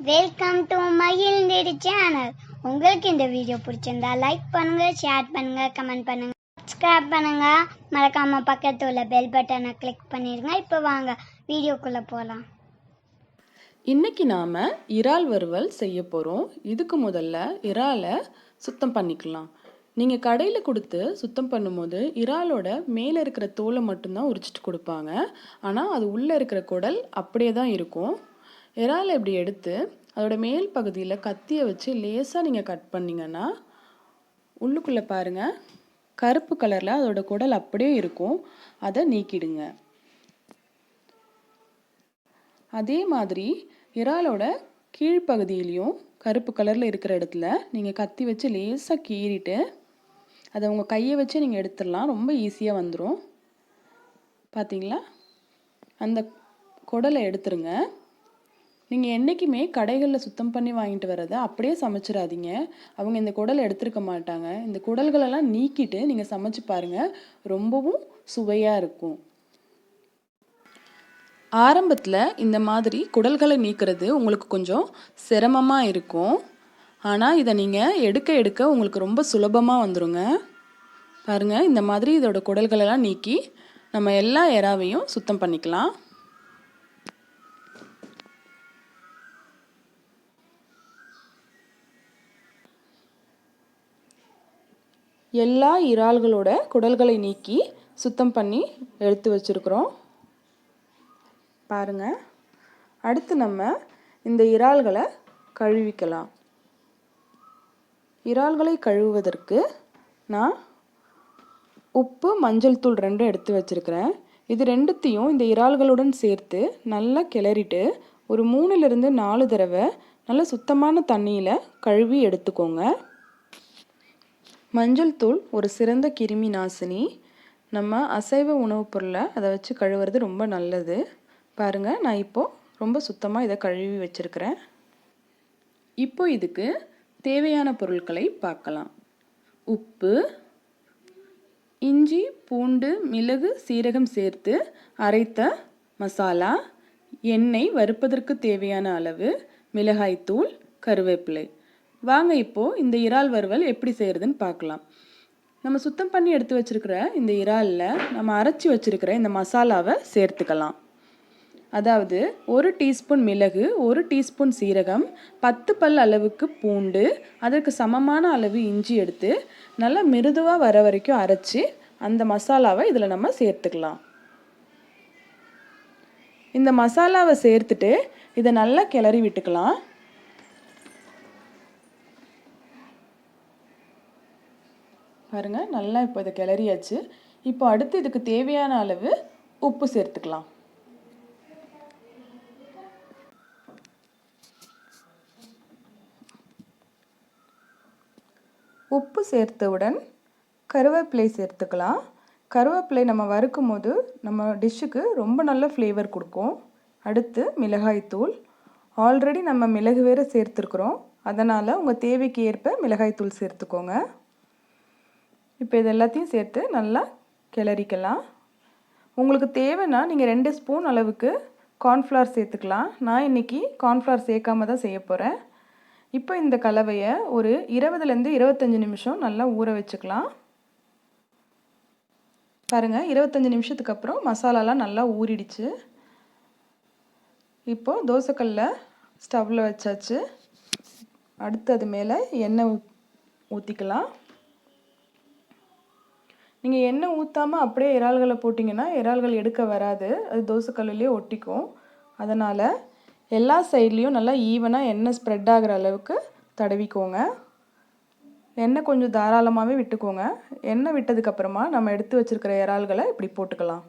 Welcome to மகிழ்ந்து இரு channel. உங்களுக்கு இந்த வீடியோ பிடிச்சிருந்தா லைக் பண்ணுங்க, ஷேர் பண்ணுங்க, கமெண்ட் பண்ணுங்க, சப்ஸ்கிரைப் பண்ணுங்க. மறக்காம பக்கத்துல உள்ள பெல் பட்டனை கிளிக் பண்ணிருங்க. இப்போ வாங்க வீடியோக்குள்ள போகலாம். இன்னைக்கு நாம் இறால் வறுவல் செய்ய போகிறோம். இதுக்கு முதல்ல இறாலை சுத்தம் பண்ணிக்கலாம். நீங்கள் கடையில் கொடுத்து சுத்தம் பண்ணும்போது இறாலோட மேலே இருக்கிற தோலை மட்டும்தான் உரிச்சிட்டு கொடுப்பாங்க. ஆனால் அது உள்ளே இருக்கிற குடல் அப்படியே தான் இருக்கும். இறாலை இப்படி எடுத்து அதோட மேல் பகுதியில் கத்தியை வச்சு லேசாக நீங்கள் கட் பண்ணிங்கன்னா உள்ளுக்குள்ளே பாருங்கள், கருப்பு கலரில் அதோட குடல் அப்படியே இருக்கும். அதை நீக்கிடுங்க. அதே மாதிரி இறாலோட கீழ்ப்பகுதியிலையும் கருப்பு கலரில் இருக்கிற இடத்துல நீங்கள் கத்தி வச்சு லேசாக கீறிட்டு அதை உங்கள் கையை வச்சு நீங்கள் எடுத்துடலாம். ரொம்ப ஈஸியாக வந்துடும். பார்த்தீங்களா? அந்த குடலை எடுத்துருங்க. நீங்கள் என்றைக்குமே கடைகளில் சுத்தம் பண்ணி வாங்கிட்டு வர்றதை அப்படியே சமைச்சிடாதீங்க. அவங்க இந்த குடலை எடுத்துருக்க மாட்டாங்க. இந்த குடல்களெல்லாம் நீக்கிட்டு நீங்கள் சமைச்சு பாருங்கள், ரொம்பவும் சுவையாக இருக்கும். ஆரம்பத்தில் இந்த மாதிரி குடல்களை நீக்கிறது உங்களுக்கு கொஞ்சம் சிரமமாக இருக்கும். ஆனால் இதை நீங்கள் எடுக்க எடுக்க உங்களுக்கு ரொம்ப சுலபமாக வந்துடுங்க. பாருங்கள், இந்த மாதிரி இதோட குடல்களெல்லாம் நீக்கி நம்ம எல்லா இறாவையும் சுத்தம் பண்ணிக்கலாம். எல்லா இறால்களோட குடல்களை நீக்கி சுத்தம் பண்ணி எடுத்து வச்சுருக்குறோம். பாருங்கள், அடுத்து நம்ம இந்த இறால்களை கழுவிக்கலாம். இறால்களை கழுவுவதற்கு நான் உப்பு, மஞ்சள் தூள் 2 எடுத்து வச்சுருக்கிறேன். இது ரெண்டுத்தையும் இந்த இறால்களுடன் சேர்த்து நல்லா கிளறிட்டு ஒரு 3லிருந்து 4 தடவை நல்ல சுத்தமான தண்ணியில் கழுவி எடுத்துக்கோங்க. மஞ்சள் தூள் ஒரு சிறந்த கிருமி நாசினி. நம்ம அசைவ உணவுப் பொருளை அதை வச்சு கழுவுறது ரொம்ப நல்லது. பாருங்கள், நான் இப்போது ரொம்ப சுத்தமாக இதை கழுவி வச்சுருக்கிறேன். இப்போ இதுக்கு தேவையான பொருட்களை பார்க்கலாம். உப்பு, இஞ்சி, பூண்டு, மிளகு, சீரகம் சேர்த்து அரைத்த மசாலா, எண்ணெய், வறுப்பதற்கு தேவையான அளவு, மிளகாய்த்தூள், கருவேப்பிலை. வாங்க இப்போது இந்த இறால் வறுவல் எப்படி செய்கிறதுன்னு பார்க்கலாம். நம்ம சுத்தம் பண்ணி எடுத்து வச்சுருக்கிற இந்த இறாலில் நம்ம அரைச்சி வச்சுருக்கிற இந்த மசாலாவை சேர்த்துக்கலாம். அதாவது 1 டீஸ்பூன் மிளகு, 1 டீஸ்பூன் சீரகம், 10 பல் அளவுக்கு பூண்டு, அதற்கு சமமான அளவு இஞ்சி எடுத்து நல்லா மிருதுவாக வர வரைக்கும் அரைச்சி அந்த மசாலாவை இதில் நம்ம சேர்த்துக்கலாம். இந்த மசாலாவை சேர்த்துட்டு இதை நல்லா கிளறி விட்டுக்கலாம். பாருங்கள், நல்லா இப்போ இதை கிளறியாச்சு. இப்போ அடுத்து இதுக்கு தேவையான அளவு உப்பு சேர்த்துக்கலாம். உப்பு சேர்த்தவுடன் கருவேப்பிலை சேர்த்துக்கலாம். கருவேப்பிலை நம்ம வறுக்கும் போது நம்ம டிஷ்ஷுக்கு ரொம்ப நல்ல ஃப்ளேவர் கொடுக்கும். அடுத்து மிளகாய்த்தூள். ஆல்ரெடி நம்ம மிளகு வேறு சேர்த்துருக்குறோம், அதனால் உங்கள் தேவைக்கு ஏற்ப மிளகாய்த்தூள் சேர்த்துக்கோங்க. இப்போ இது எல்லாத்தையும் சேர்த்து நல்லா கிளறிக்கலாம். உங்களுக்கு தேவைன்னா நீங்கள் 2 ஸ்பூன் அளவுக்கு கார்ன்ஃப்ளவர் சேர்த்துக்கலாம். நான் இன்றைக்கி கார்ன்ஃப்ளவர் சேர்க்காம தான் செய்ய போகிறேன். இப்போ இந்த கலவையை ஒரு 20லேருந்து 25 நிமிஷம் நல்லா ஊற வச்சுக்கலாம். பாருங்கள், 25 நிமிஷத்துக்கு அப்புறம் மசாலாலாம் நல்லா ஊறிடுச்சு. இப்போது தோசைக்கல்ல ஸ்டவ்வில் வச்சாச்சு. அடுத்து அது மேலே எண்ணெய் ஊற்றிக்கலாம். நீங்கள் எண்ணெய் ஊற்றாமல் அப்படியே இறால்களை போட்டிங்கன்னா இறால்கள் எடுக்க வராது, அது தோசைக்கல்லுலேயே ஒட்டிக்கும். அதனால் எல்லா சைட்லேயும் நல்லா ஈவனாக எண்ணெய் ஸ்ப்ரெட் ஆகிற அளவுக்கு தடவிக்கோங்க. எண்ணெய் கொஞ்சம் தாராளமாகவே விட்டுக்கோங்க. எண்ணெய் விட்டதுக்கப்புறமா நம்ம எடுத்து வச்சுருக்கிற இறால்களை இப்படி போட்டுக்கலாம்.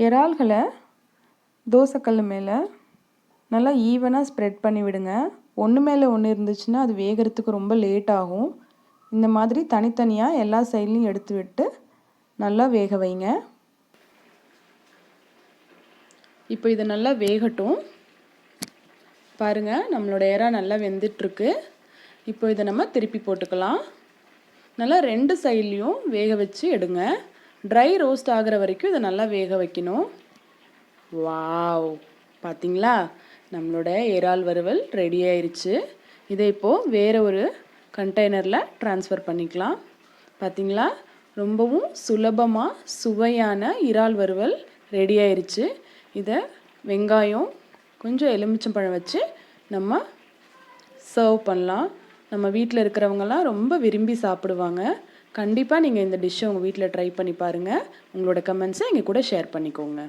இறால்களை தோசைக்கல் மேலே நல்லா ஈவனாக ஸ்ப்ரெட் பண்ணி விடுங்க. ஒன்று மேலே ஒன்று இருந்துச்சுன்னா அது வேகிறதுக்கு ரொம்ப லேட் ஆகும். இந்த மாதிரி தனித்தனியாக எல்லா சைட்லையும் எடுத்து விட்டு நல்லா வேக வைங்க. இப்போ இதை நல்லா வேகட்டும். பாருங்கள், நம்மளோட இறா நல்லா வெந்துட்டுருக்கு. இப்போ இதை நம்ம திருப்பி போட்டுக்கலாம். நல்லா 2 சைட்லேயும் வேக வச்சு எடுங்க. ட்ரை ரோஸ்ட் ஆகிற வரைக்கும் இதை நல்லா வேக வைக்கணும். வாவ், பார்த்தீங்களா, நம்மளோட இறால் வறுவல் ரெடி ஆயிடுச்சு. இதை இப்போது வேறு ஒரு கண்டெய்னரில் ட்ரான்ஸ்ஃபர் பண்ணிக்கலாம். பார்த்தீங்களா, ரொம்பவும் சுலபமாக சுவையான இறால் வறுவல் ரெடி ஆயிடுச்சு. இதை வெங்காயம் கொஞ்சம் எலுமிச்சம்பழம் வச்சு நம்ம சர்வ் பண்ணலாம். நம்ம வீட்டில் இருக்கிறவங்கலாம் ரொம்ப விரும்பி சாப்பிடுவாங்க. கண்டிப்பாக நீங்கள் இந்த டிஷ்ஷை உங்கள் வீட்டில் ட்ரை பண்ணி பாருங்கள். உங்களோட கமெண்ட்ஸை எங்கள் கூட ஷேர் பண்ணிக்கோங்க.